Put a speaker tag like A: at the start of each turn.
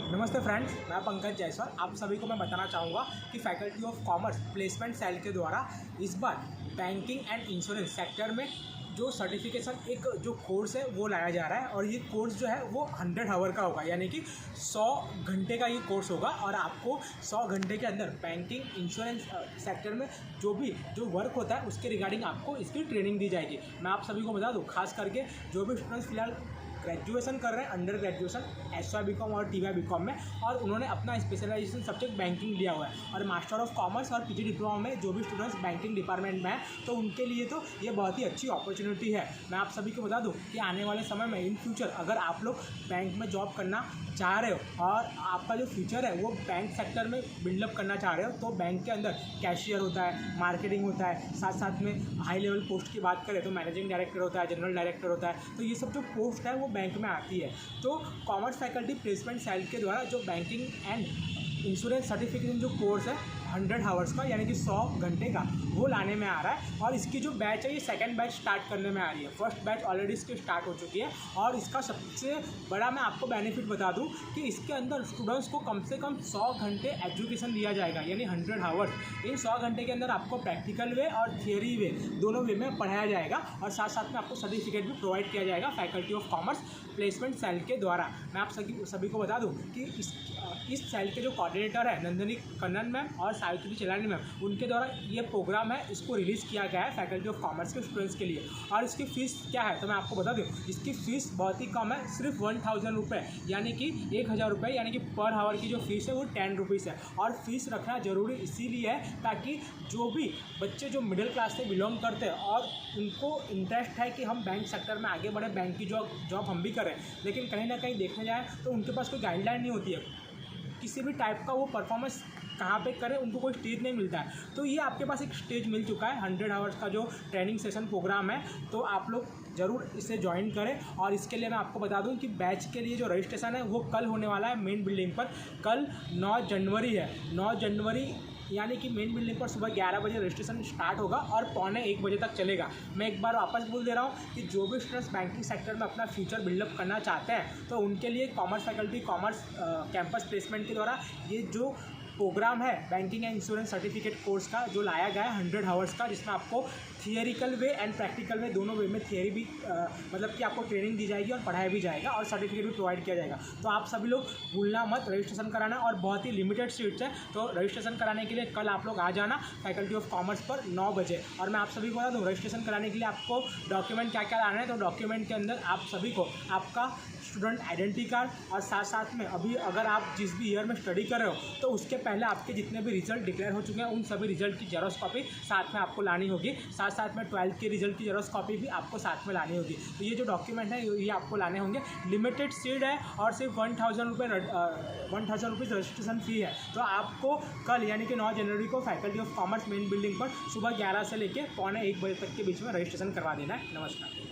A: नमस्ते फ्रेंड्स, मैं पंकज जायसवाल। आप सभी को मैं बताना चाहूँगा कि faculty of commerce placement cell के द्वारा इस बार बैंकिंग एंड इंश्योरेंस सेक्टर में जो सर्टिफिकेशन एक जो कोर्स है वो लाया जा रहा है। और ये कोर्स जो है वो 100 आवर का होगा, यानी कि 100 घंटे का ये कोर्स होगा। और आपको 100 घंटे के अंदर बैंकिंग इंश्योरेंस सेक्टर में जो वर्क होता है उसके रिगार्डिंग आपको इसकी ट्रेनिंग दी जाएगी। मैं आप सभी को बता दूँ, खास करके जो भी स्टूडेंट्स फिलहाल ग्रेजुएशन कर रहे हैं, अंडर ग्रेजुएशन SY BCom और TY BCom में, और उन्होंने अपना स्पेशलाइजेशन सब्जेक्ट बैंकिंग लिया हुआ है, और मास्टर ऑफ कॉमर्स और PG डिप्लोमा में जो भी स्टूडेंट्स बैंकिंग डिपार्टमेंट में हैं, तो उनके लिए तो ये बहुत ही अच्छी अपॉर्चुनिटी है। मैं आप सभी को बता दूं कि आने वाले समय में इन फ्यूचर अगर आप लोग बैंक में जॉब करना चाह रहे हो और आपका जो फ्यूचर है वो बैंक सेक्टर में बिल्डअप करना चाह रहे हो, तो बैंक के अंदर कैशियर होता है, मार्केटिंग होता है, साथ साथ में हाई लेवल पोस्ट की बात करें तो मैनेजिंग डायरेक्टर होता है, जनरल डायरेक्टर होता है। तो ये सब जो पोस्ट है वो बैंक में आती है। तो कॉमर्स फैकल्टी प्लेसमेंट सेल के द्वारा जो बैंकिंग एंड इंश्योरेंस सर्टिफिकेशन जो कोर्स है 100 आवर्स का, यानी कि 100 घंटे का, वो लाने में आ रहा है। और इसकी जो बैच है ये सेकंड बैच स्टार्ट करने में आ रही है। फर्स्ट बैच ऑलरेडी इसकी स्टार्ट हो चुकी है। और इसका सबसे बड़ा मैं आपको बेनिफिट बता दूं कि इसके अंदर स्टूडेंट्स को कम से कम 100 घंटे एजुकेशन दिया जाएगा, यानी 100 आवर्स। इन 100 घंटे के अंदर आपको प्रैक्टिकल वे और थियरी वे दोनों वे में पढ़ाया जाएगा, और साथ साथ में आपको सर्टिफिकेट भी प्रोवाइड किया जाएगा faculty of commerce placement cell के द्वारा। मैं आप सभी को बता दूं कि इस सेल के जो कोऑर्डिनेटर है नंदिनी कन्नन मैम और सावित्री चलानी मैम, उनके द्वारा ये प्रोग्राम है इसको रिलीज़ किया गया है फैकल्टी ऑफ कॉमर्स के स्टूडेंट्स के लिए। और इसकी फ़ीस क्या है तो मैं आपको बता दूं, इसकी फ़ीस बहुत ही कम है, सिर्फ 1000 रुपये, यानी कि 1000 रुपये, यानी कि पर आवर की जो फ़ीस है वो 10 रुपीज़ है। और फीस रखना ज़रूरी इसीलिए है ताकि जो भी बच्चे जो मिडिल क्लास से बिलोंग करते हैं और उनको इंटरेस्ट है कि हम बैंक सेक्टर में आगे बढ़े, बैंक की जॉब हम भी करें, लेकिन कहीं ना कहीं देखने जाए तो उनके पास कोई गाइडलाइन नहीं होती है किसी भी टाइप का, वो परफॉर्मेंस कहाँ पे करें, उनको कोई स्टेज नहीं मिलता है। तो ये आपके पास एक स्टेज मिल चुका है, 100 आवर्स का जो ट्रेनिंग सेशन प्रोग्राम है। तो आप लोग ज़रूर इसे ज्वाइन करें। और इसके लिए मैं आपको बता दूं कि बैच के लिए जो रजिस्ट्रेशन है वो कल होने वाला है मेन बिल्डिंग पर। कल 9 जनवरी है, 9 जनवरी, यानी कि मेन बिल्डिंग पर सुबह 11 बजे रजिस्ट्रेशन स्टार्ट होगा और पौने 1 बजे तक चलेगा। मैं एक बार वापस बोल दे रहा हूँ कि जो भी स्टूडेंट्स बैंकिंग सेक्टर में अपना फ्यूचर बिल्डअप करना चाहते हैं तो उनके लिए commerce faculty commerce campus placement के द्वारा ये जो प्रोग्राम है banking and insurance certificate course का जो लाया गया है 100 आवर्स का, जिसमें आपको थियरिकल वे एंड प्रैक्टिकल वे दोनों वे में थियरी भी मतलब कि आपको ट्रेनिंग दी जाएगी और पढ़ाया भी जाएगा और सर्टिफिकेट भी प्रोवाइड किया जाएगा। तो आप सभी लोग भूलना मत रजिस्ट्रेशन कराना, और बहुत ही लिमिटेड सीट्स हैं। तो रजिस्ट्रेशन कराने के लिए कल आप लोग आ जाना फैकल्टी ऑफ कॉमर्स पर 9 बजे। और मैं आप सभी को बता दूँ, रजिस्ट्रेशन कराने के लिए आपको डॉक्यूमेंट क्या क्या लाना है। तो डॉक्यूमेंट के अंदर आप सभी को आपका स्टूडेंट आइडेंटिटी कार्ड, और साथ साथ में अभी अगर आप जिस भी ईयर में स्टडी कर रहे हो तो उसके पहले आपके जितने भी रिजल्ट डिक्लेयर हो चुके हैं उन सभी रिजल्ट की जेरॉक्स कॉपी साथ में आपको लानी होगी। साथ साथ में 12th के रिजल्ट की जेरॉक्स कॉपी भी आपको साथ में लानी होगी। तो ये जो डॉक्यूमेंट है ये आपको लाने होंगे। लिमिटेड सीट है और सिर्फ 1000 रुपीज़ रजिस्ट्रेशन फ़ी है। तो आपको कल यानी कि 9 जनवरी को faculty of commerce main building पर सुबह 11 से लेकर पौने 1 बजे तक के बीच में रजिस्ट्रेशन करवा देना है। नमस्कार।